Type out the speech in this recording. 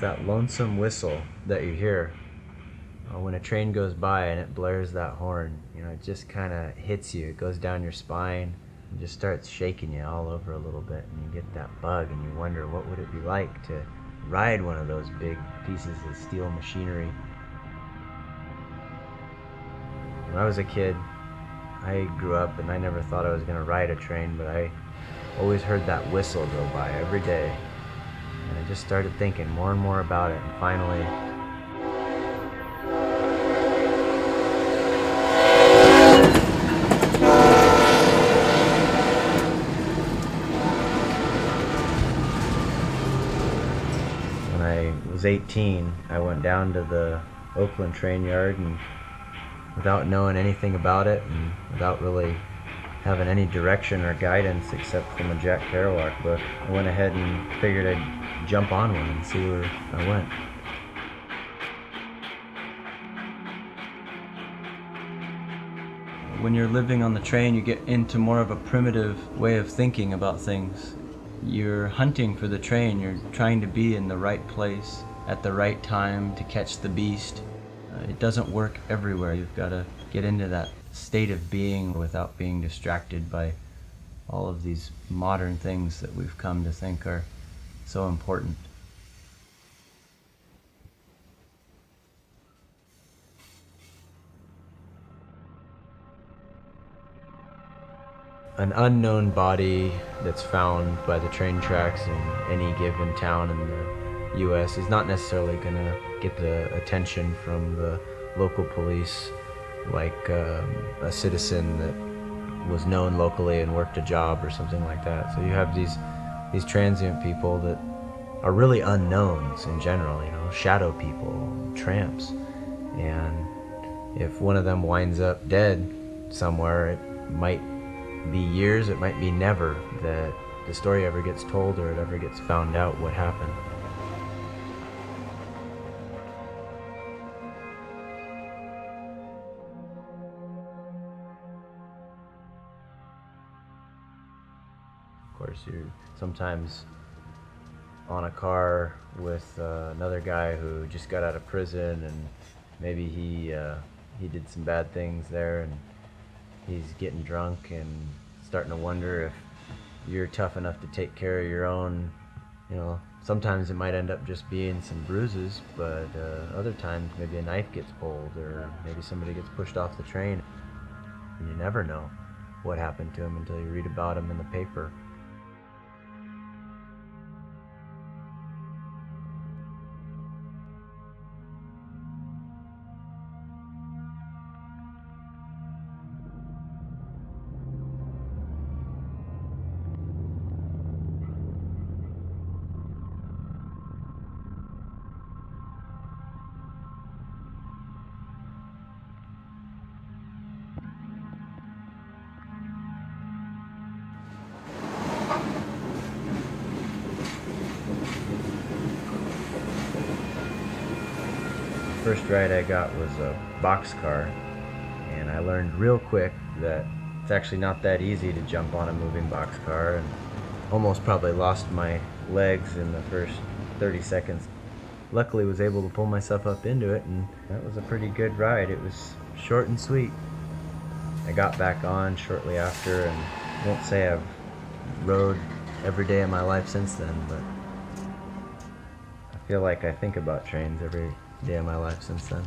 that lonesome whistle that you hear when a train goes by and it blares that horn. You know, it just kind of hits you. It goes down your spine and just starts shaking you all over a little bit, and you get that bug and you wonder what would it be like to ride one of those big pieces of steel machinery. When I was a kid, I grew up and I never thought I was going to ride a train, but I always heard that whistle go by every day. And I just started thinking more and more about it, and finally, when I was 18, I went down to the Oakland train yard, and without knowing anything about it and without really having any direction or guidance except from a Jack Kerouac book, I went ahead and figured I'd jump on one and see where I went. When you're living on the train, you get into more of a primitive way of thinking about things. You're hunting for the train, you're trying to be in the right place at the right time to catch the beast. It doesn't work everywhere. You've got to get into that state of being without being distracted by all of these modern things that we've come to think are so important. An unknown body that's found by the train tracks in any given town in the U.S. is not necessarily going to get the attention from the local police like a citizen that was known locally and worked a job or something like that. So you have these transient people that are really unknowns in general, you know, shadow people, tramps. And if one of them winds up dead somewhere, it might be years, it might be never that the story ever gets told or it ever gets found out what happened. Of course, you're sometimes on a car with another guy who just got out of prison, and maybe he did some bad things there, and he's getting drunk and starting to wonder if you're tough enough to take care of your own. You know, sometimes it might end up just being some bruises, but other times maybe a knife gets pulled, or maybe somebody gets pushed off the train. And you never know what happened to him until you read about him in the paper. First ride I got was a boxcar, and I learned real quick that it's actually not that easy to jump on a moving boxcar, and almost probably lost my legs in the first 30 seconds. Luckily was able to pull myself up into it, and that was a pretty good ride. It was short and sweet. I got back on shortly after, and I won't say I've rode every day of my life since then, but I feel like I think about trains every day of my life since then.